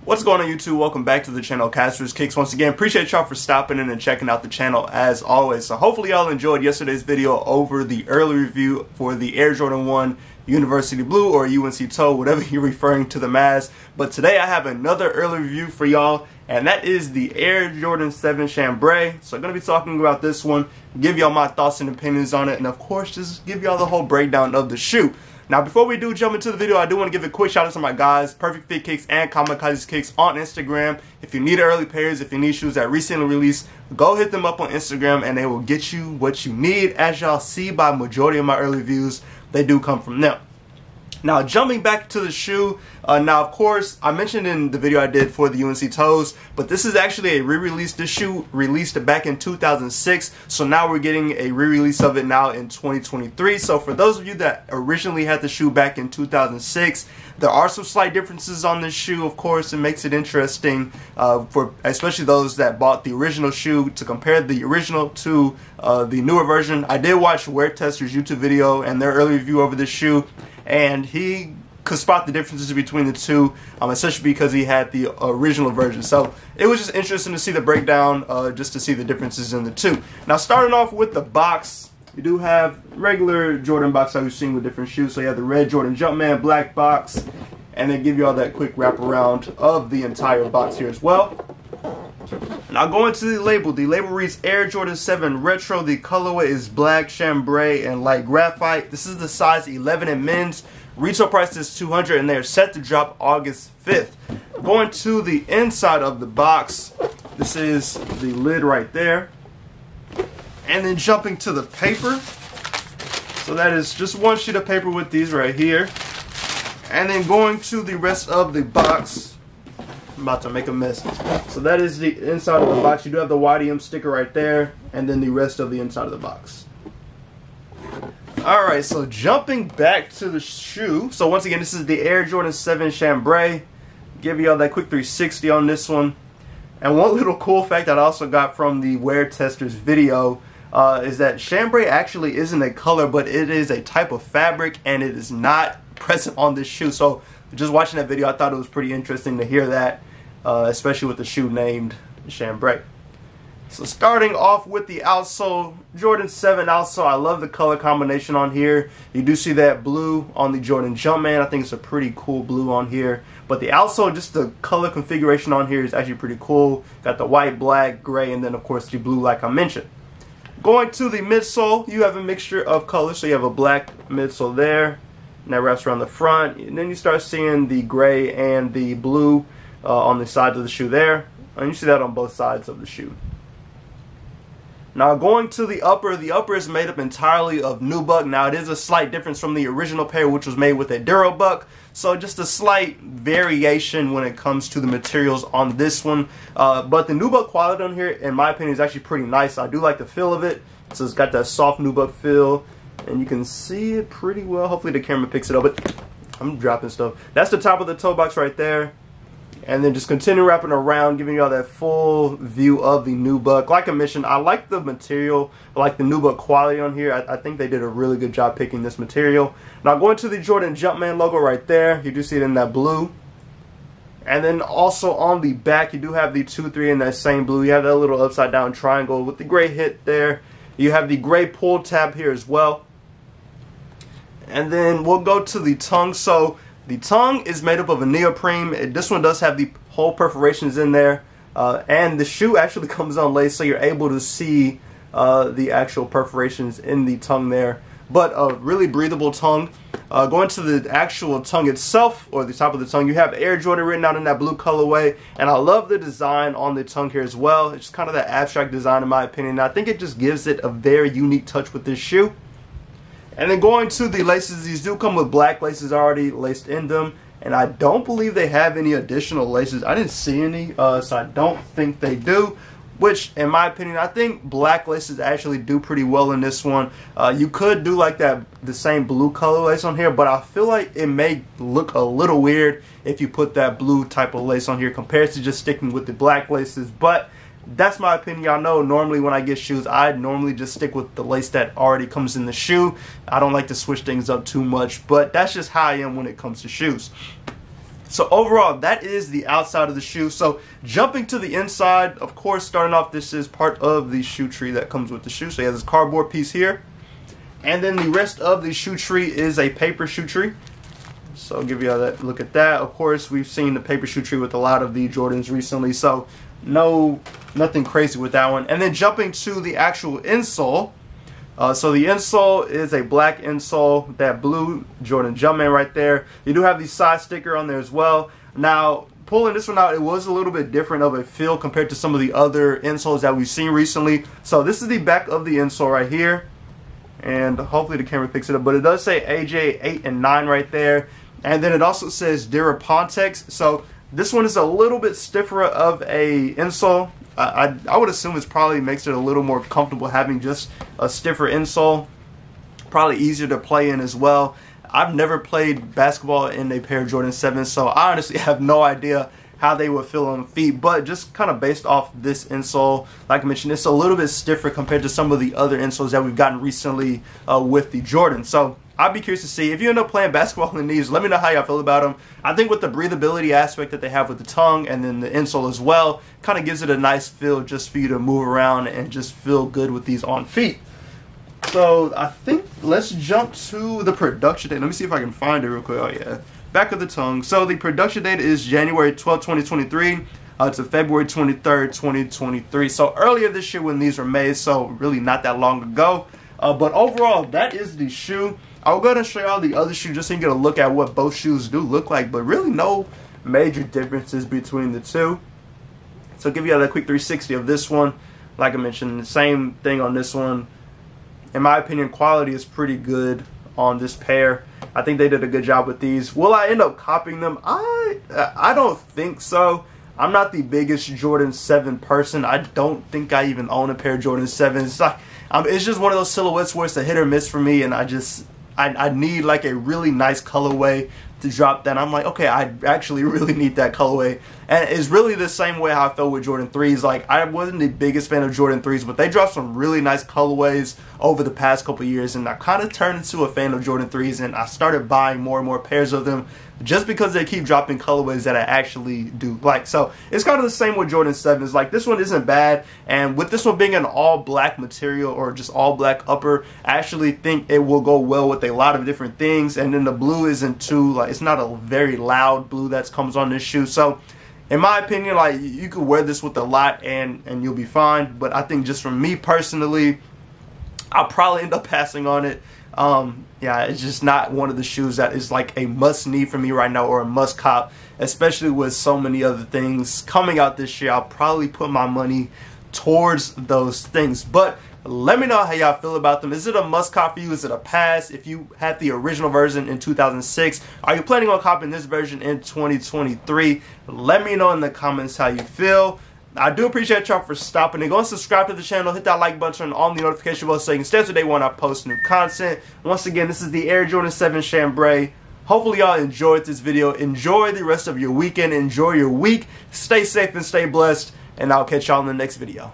What's going on YouTube? Welcome back to the channel Casper's Kicks. Once again, appreciate y'all for stopping in and checking out the channel as always. So hopefully y'all enjoyed yesterday's video over the early review for the Air Jordan 1 University Blue or Insole, whatever you're referring to them as. But today I have another early review for y'all, and that is the Air Jordan 7 Chambray. So I'm going to be talking about this one, give y'all my thoughts and opinions on it, and of course just give y'all the whole breakdown of the shoe. Now, before we do jump into the video, I do want to give a quick shout out to my guys, Perfect Fit Kicks and Kamikaze Kicks on Instagram. If you need early pairs, if you need shoes that recently released, go hit them up on Instagram and they will get you what you need. As y'all see by majority of my early views, they do come from them. Now, jumping back to the shoe, now of course, I mentioned in the video I did for the UNC toes, but this is actually a re-release. This shoe released back in 2006, so now we're getting a re-release of it now in 2023. So for those of you that originally had the shoe back in 2006, there are some slight differences on this shoe. Of course, it makes it interesting for especially those that bought the original shoe to compare the original to the newer version. I did watch Wear Tester's YouTube video and their early review over this shoe, and he could spot the differences between the two, especially because he had the original version. So it was just interesting to see the breakdown, just to see the differences in the two. Now, starting off with the box, you do have regular Jordan box that we've seen with different shoes. So you have the red Jordan Jumpman black box, and they give you all that quick wraparound of the entire box here as well. Now going to the label reads Air Jordan 7 Retro. The colorway is black, chambray, and light graphite. This is the size 11 in men's. Retail price is $200, and they are set to drop August 5th. Going to the inside of the box, this is the lid right there. And then jumping to the paper. So that is just one sheet of paper with these right here. And then going to the rest of the box. I'm about to make a mess. So that is the inside of the box. You do have the YDM sticker right there, and then the rest of the inside of the box. Alright, so jumping back to the shoe. So once again, this is the Air Jordan 7 Chambray. Give you all that quick 360 on this one. And one little cool fact that I also got from the Wear Tester's video is that chambray actually isn't a color, but it is a type of fabric, and it is not present on this shoe. So just watching that video, I thought it was pretty interesting to hear that, especially with the shoe named Chambray. So starting off with the outsole, Jordan 7 outsole. I love the color combination on here. You do see that blue on the Jordan Jumpman. I think it's a pretty cool blue on here. But the outsole, just the color configuration on here is actually pretty cool. Got the white, black, gray, and then of course the blue like I mentioned. Going to the midsole, you have a mixture of colors. So you have a black midsole there, and that wraps around the front. And then you start seeing the gray and the blue on the sides of the shoe there. And you see that on both sides of the shoe. Now going to the upper is made up entirely of nubuck. Now it is a slight difference from the original pair, which was made with a Durabuck. So just a slight variation when it comes to the materials on this one. But the nubuck quality on here, in my opinion, is actually pretty nice. I do like the feel of it. So it's got that soft nubuck feel, and you can see it pretty well. Hopefully the camera picks it up, but I'm dropping stuff. That's the top of the toe box right there. And then just continue wrapping around, giving you all that full view of the nubuck. Like I mentioned, I like the material, I like the nubuck quality on here. I think they did a really good job picking this material. Now going to the Jordan Jumpman logo right there, you do see it in that blue. And then also on the back, you do have the 2-3 in that same blue. You have that little upside down triangle with the gray hit there. You have the gray pull tab here as well. And then we'll go to the tongue. So the tongue is made up of a neoprene. This one does have the hole perforations in there. And the shoe actually comes unlaced, so you're able to see the actual perforations in the tongue there. But a really breathable tongue. Going to the actual tongue itself, or the top of the tongue, you have Air Jordan written out in that blue colorway. And I love the design on the tongue here as well. It's just kind of that abstract design in my opinion. I think it just gives it a very unique touch with this shoe. And then going to the laces, these do come with black laces already laced in them. And I don't believe they have any additional laces. I didn't see any, so I don't think they do. Which, in my opinion, I think black laces actually do pretty well in this one. You could do like that, the same blue color lace on here, but I feel like it may look a little weird if you put that blue type of lace on here compared to just sticking with the black laces. But that's my opinion. Y'all know normally when I get shoes, I normally just stick with the lace that already comes in the shoe. I don't like to switch things up too much, but that's just how I am when it comes to shoes. So overall, that is the outside of the shoe. So jumping to the inside, of course, starting off, this is part of the shoe tree that comes with the shoe. So you have this cardboard piece here. And then the rest of the shoe tree is a paper shoe tree. So I'll give you all that look at that. Of course, we've seen the paper shoe tree with a lot of the Jordans recently. So nothing crazy with that one. And then jumping to the actual insole. So the insole is a black insole, that blue Jordan Jumpman right there. You do have the side sticker on there as well. Now, pulling this one out, it was a little bit different of a feel compared to some of the other insoles that we've seen recently. So this is the back of the insole right here. And hopefully the camera picks it up. But it does say AJ 8 and 9 right there. And then it also says Durapontex. So this one is a little bit stiffer of a insole. I would assume it probably makes it a little more comfortable having just a stiffer insole. Probably easier to play in as well. I've never played basketball in a pair of Jordan 7s, so I honestly have no idea how they would feel on feet. But just kind of based off this insole, like I mentioned, it's a little bit stiffer compared to some of the other insoles that we've gotten recently with the Jordan. So I'd be curious to see. If you end up playing basketball in these, let me know how y'all feel about them. I think with the breathability aspect that they have with the tongue and then the insole as well, kind of gives it a nice feel just for you to move around and just feel good with these on feet. So I think let's jump to the production date. Let me see if I can find it real quick. Oh yeah, back of the tongue. So the production date is January 12, 2023 to February 23rd, 2023. So earlier this year when these were made, so really not that long ago. But overall, that is the shoe. I'll go ahead and show y'all the other shoe just so you can get a look at what both shoes do look like, but really no major differences between the two. So I'll give you all that quick 360 of this one. Like I mentioned, the same thing on this one. In my opinion, quality is pretty good on this pair. I think they did a good job with these. Will I end up copying them? I don't think so. I'm not the biggest Jordan 7 person. I don't think I even own a pair of Jordan 7s. It's like, it's just one of those silhouettes where it's a hit or miss for me, and I need like a really nice colorway to drop that. I'm like, okay, I actually really need that colorway. And it's really the same way how I felt with Jordan 3s. Like, I wasn't the biggest fan of Jordan 3s, but they dropped some really nice colorways over the past couple years, and I kind of turned into a fan of Jordan 3s, and I started buying more and more pairs of them just because they keep dropping colorways that I actually do like. So it's kind of the same with Jordan 7s. Like, this one isn't bad, and with this one being an all black material or just all black upper, I actually think it will go well with a lot of different things. And then the blue isn't too, like, it's not a very loud blue that comes on this shoe. So in my opinion, like, you could wear this with a lot and you'll be fine. But I think just for me personally, I'll probably end up passing on it. Yeah, it's just not one of the shoes that is like a must need for me right now or a must cop, especially with so many other things coming out this year. I'll probably put my money towards those things. But let me know how y'all feel about them. Is it a must cop for you? Is it a pass? If you had the original version in 2006, are you planning on copying this version in 2023? Let me know in the comments how you feel. I do appreciate y'all for stopping and go and subscribe to the channel. Hit that like button on the notification bell so you can stay up to date when I post new content. Once again, this is the Air Jordan 7 Chambray. Hopefully y'all enjoyed this video. Enjoy the rest of your weekend. Enjoy your week. Stay safe and stay blessed. And I'll catch y'all in the next video.